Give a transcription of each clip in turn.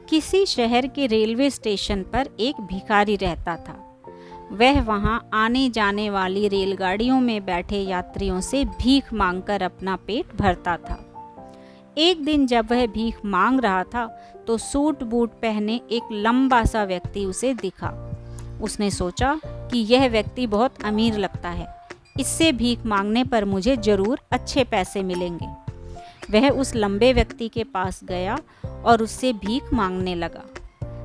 किसी शहर के रेलवे स्टेशन पर एक भिखारी रहता था। वह वहां आने जाने वाली रेलगाड़ियों में बैठे यात्रियों से भीख मांगकर अपना पेट भरता था। एक दिन जब वह भीख मांग रहा था तो सूट बूट पहने एक लंबा सा व्यक्ति उसे दिखा। उसने सोचा कि यह व्यक्ति बहुत अमीर लगता है, इससे भीख मांगने पर मुझे जरूर अच्छे पैसे मिलेंगे। वह उस लंबे व्यक्ति के पास गया और उससे भीख मांगने लगा।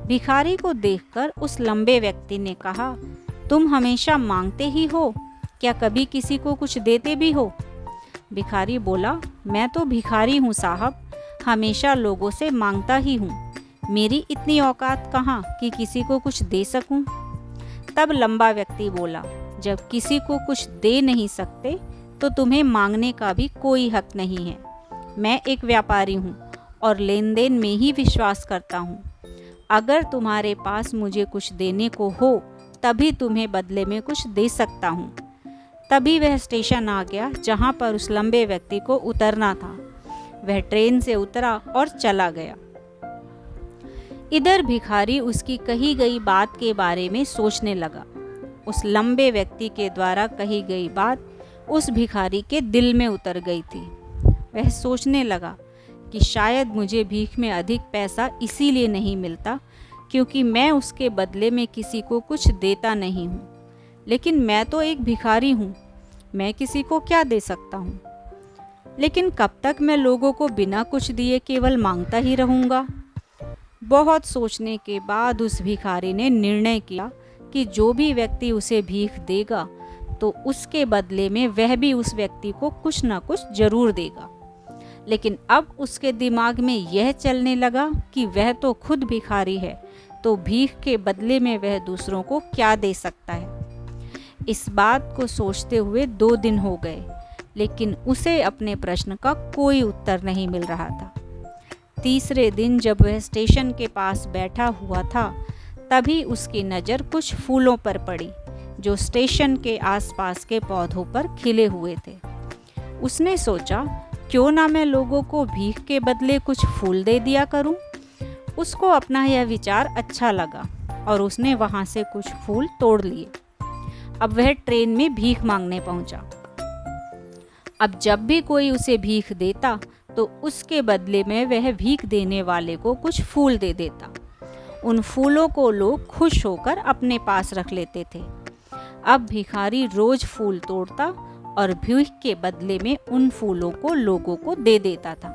भिखारी को देखकर उस लंबे व्यक्ति ने कहा, तुम हमेशा मांगते ही हो, क्या कभी किसी को कुछ देते भी हो? भिखारी बोला, मैं तो भिखारी हूँ साहब, हमेशा लोगों से मांगता ही हूँ। मेरी इतनी औकात कहाँ कि किसी को कुछ दे सकूँ। तब लंबा व्यक्ति बोला, जब किसी को कुछ दे नहीं सकते तो तुम्हें मांगने का भी कोई हक नहीं है। मैं एक व्यापारी हूँ और लेन देन में ही विश्वास करता हूँ। अगर तुम्हारे पास मुझे कुछ देने को हो तभी तुम्हें बदले में कुछ दे सकता हूँ। तभी वह स्टेशन आ गया जहाँ पर उस लंबे व्यक्ति को उतरना था। वह ट्रेन से उतरा और चला गया। इधर भिखारी उसकी कही गई बात के बारे में सोचने लगा। उस लंबे व्यक्ति के द्वारा कही गई बात उस भिखारी के दिल में उतर गई थी। वह सोचने लगा कि शायद मुझे भीख में अधिक पैसा इसीलिए नहीं मिलता क्योंकि मैं उसके बदले में किसी को कुछ देता नहीं हूँ। लेकिन मैं तो एक भिखारी हूँ, मैं किसी को क्या दे सकता हूँ? लेकिन कब तक मैं लोगों को बिना कुछ दिए केवल मांगता ही रहूँगा? बहुत सोचने के बाद उस भिखारी ने निर्णय किया कि जो भी व्यक्ति उसे भीख देगा तो उसके बदले में वह भी उस व्यक्ति को कुछ ना कुछ जरूर देगा। लेकिन अब उसके दिमाग में यह चलने लगा कि वह तो खुद भिखारी है, तो भीख के बदले में वह दूसरों को क्या दे सकता है। इस बात को सोचते हुए 2 दिन हो गए, लेकिन उसे अपने प्रश्न का कोई उत्तर नहीं मिल रहा था। तीसरे दिन जब वह स्टेशन के पास बैठा हुआ था, तभी उसकी नज़र कुछ फूलों पर पड़ी जो स्टेशन के आसपास के पौधों पर खिले हुए थे। उसने सोचा, क्यों ना मैं लोगों को भीख के बदले कुछ फूल दे दिया करूं। उसको अपना यह विचार अच्छा लगा और उसने वहां से कुछ फूल तोड़ लिए। अब वह ट्रेन में भीख मांगने पहुंचा। अब जब भी कोई उसे भीख देता तो उसके बदले में वह भीख देने वाले को कुछ फूल दे देता। उन फूलों को लोग खुश होकर अपने पास रख लेते थे। अब भिखारी रोज फूल तोड़ता और भीख के बदले में उन फूलों को लोगों को दे देता था।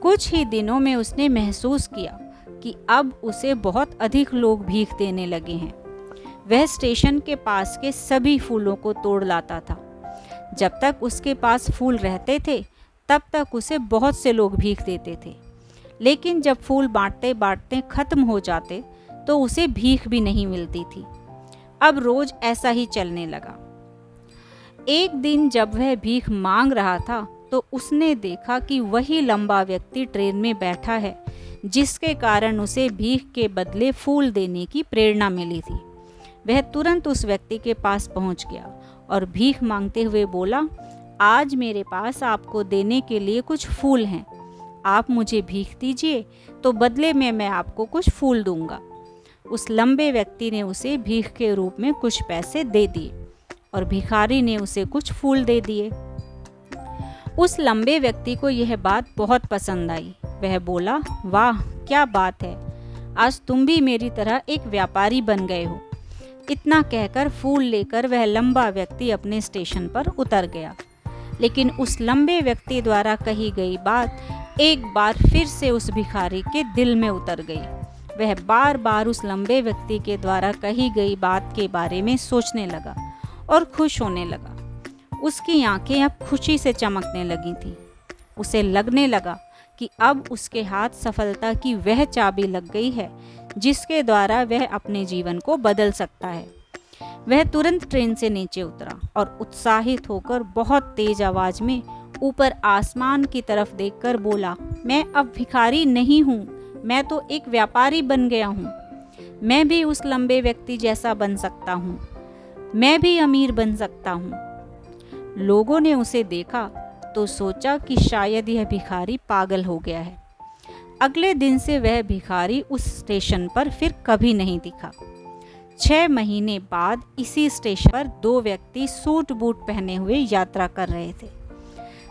कुछ ही दिनों में उसने महसूस किया कि अब उसे बहुत अधिक लोग भीख देने लगे हैं। वह स्टेशन के पास के सभी फूलों को तोड़ लाता था। जब तक उसके पास फूल रहते थे तब तक उसे बहुत से लोग भीख देते थे, लेकिन जब फूल बांटते बांटते खत्म हो जाते तो उसे भीख भी नहीं मिलती थी। अब रोज ऐसा ही चलने लगा। एक दिन जब वह भीख मांग रहा था तो उसने देखा कि वही लंबा व्यक्ति ट्रेन में बैठा है जिसके कारण उसे भीख के बदले फूल देने की प्रेरणा मिली थी। वह तुरंत उस व्यक्ति के पास पहुंच गया और भीख मांगते हुए बोला, आज मेरे पास आपको देने के लिए कुछ फूल हैं, आप मुझे भीख दीजिए तो बदले में मैं आपको कुछ फूल दूंगा। उस लंबे व्यक्ति ने उसे भीख के रूप में कुछ पैसे दे दिए और भिखारी ने उसे कुछ फूल दे दिए। उस लंबे व्यक्ति को यह बात बहुत पसंद आई। वह बोला, वाह क्या बात है, आज तुम भी मेरी तरह एक व्यापारी बन गए हो। इतना कहकर फूल लेकर वह लंबा व्यक्ति अपने स्टेशन पर उतर गया। लेकिन उस लंबे व्यक्ति द्वारा कही गई बात एक बार फिर से उस भिखारी के दिल में उतर गई। वह बार बार उस लंबे व्यक्ति के द्वारा कही गई बात के बारे में सोचने लगा और खुश होने लगा। उसकी आंखें अब खुशी से चमकने लगी थीं। उसे लगने लगा कि अब उसके हाथ सफलता की वह चाबी लग गई है जिसके द्वारा वह अपने जीवन को बदल सकता है। वह तुरंत ट्रेन से नीचे उतरा और उत्साहित होकर बहुत तेज आवाज में ऊपर आसमान की तरफ देखकर बोला, मैं अब भिखारी नहीं हूँ, मैं तो एक व्यापारी बन गया हूँ। मैं भी उस लंबे व्यक्ति जैसा बन सकता हूँ, मैं भी अमीर बन सकता हूँ। लोगों ने उसे देखा तो सोचा कि शायद यह भिखारी पागल हो गया है। अगले दिन से वह भिखारी उस स्टेशन पर फिर कभी नहीं दिखा। 6 महीने बाद इसी स्टेशन पर 2 व्यक्ति सूट बूट पहने हुए यात्रा कर रहे थे।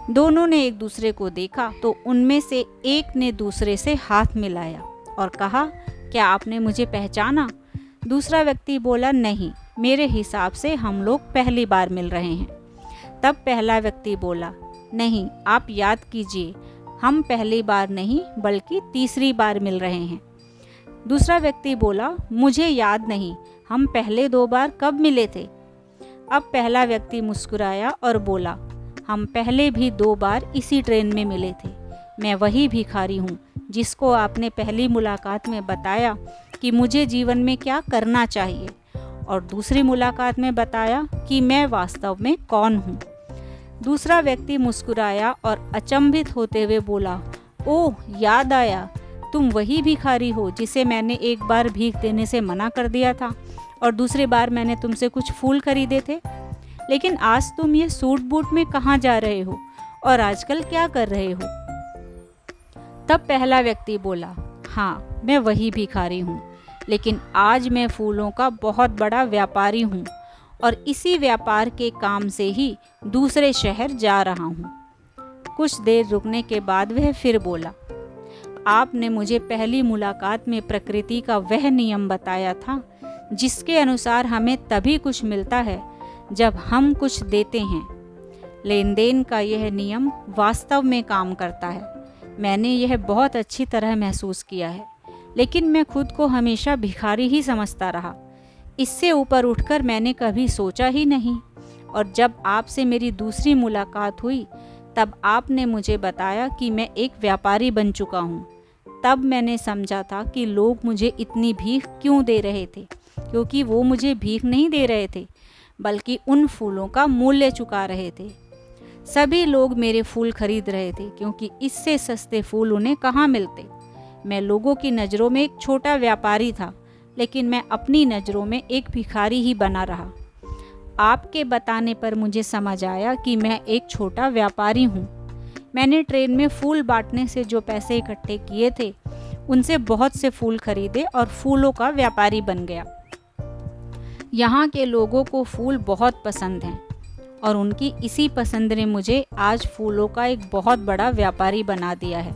दोनों ने एक दूसरे को देखा तो उनमें से एक ने दूसरे से हाथ मिलाया और कहा, क्या आपने मुझे पहचाना? दूसरा व्यक्ति बोला, नहीं, मेरे हिसाब से हम लोग पहली बार मिल रहे हैं। तब पहला व्यक्ति बोला, नहीं, आप याद कीजिए, हम पहली बार नहीं बल्कि तीसरी बार मिल रहे हैं। दूसरा व्यक्ति बोला, मुझे याद नहीं, हम पहले 2 बार कब मिले थे? अब पहला व्यक्ति मुस्कुराया और बोला, हम पहले भी 2 बार इसी ट्रेन में मिले थे। मैं वही भिखारी हूँ जिसको आपने पहली मुलाकात में बताया कि मुझे जीवन में क्या करना चाहिए, और दूसरी मुलाकात में बताया कि मैं वास्तव में कौन हूँ। दूसरा व्यक्ति मुस्कुराया और अचंभित होते हुए बोला, ओह, याद आया, तुम वही भिखारी हो जिसे मैंने एक बार भीख देने से मना कर दिया था और दूसरी बार मैंने तुमसे कुछ फूल खरीदे थे। लेकिन आज तुम ये सूट बूट में कहाँ जा रहे हो और आजकल क्या कर रहे हो? तब पहला व्यक्ति बोला, हाँ, मैं वही भिखारी हूँ, लेकिन आज मैं फूलों का बहुत बड़ा व्यापारी हूँ और इसी व्यापार के काम से ही दूसरे शहर जा रहा हूँ। कुछ देर रुकने के बाद वह फिर बोला, आपने मुझे पहली मुलाकात में प्रकृति का वह नियम बताया था जिसके अनुसार हमें तभी कुछ मिलता है जब हम कुछ देते हैं। लेन देन का यह नियम वास्तव में काम करता है। मैंने यह बहुत अच्छी तरह महसूस किया है, लेकिन मैं खुद को हमेशा भिखारी ही समझता रहा। इससे ऊपर उठकर मैंने कभी सोचा ही नहीं, और जब आपसे मेरी दूसरी मुलाकात हुई तब आपने मुझे बताया कि मैं एक व्यापारी बन चुका हूँ। तब मैंने समझा था कि लोग मुझे इतनी भीख क्यों दे रहे थे, क्योंकि वो मुझे भीख नहीं दे रहे थे बल्कि उन फूलों का मूल्य चुका रहे थे। सभी लोग मेरे फूल खरीद रहे थे क्योंकि इससे सस्ते फूल उन्हें कहाँ मिलते। मैं लोगों की नज़रों में एक छोटा व्यापारी था, लेकिन मैं अपनी नज़रों में एक भिखारी ही बना रहा। आपके बताने पर मुझे समझ आया कि मैं एक छोटा व्यापारी हूँ। मैंने ट्रेन में फूल बांटने से जो पैसे इकट्ठे किए थे उनसे बहुत से फूल खरीदे और फूलों का व्यापारी बन गया। यहाँ के लोगों को फूल बहुत पसंद हैं और उनकी इसी पसंद ने मुझे आज फूलों का एक बहुत बड़ा व्यापारी बना दिया है।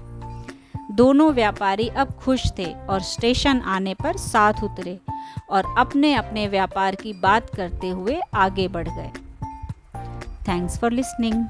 दोनों व्यापारी अब खुश थे और स्टेशन आने पर साथ उतरे और अपने अपने व्यापार की बात करते हुए आगे बढ़ गए। Thanks for listening.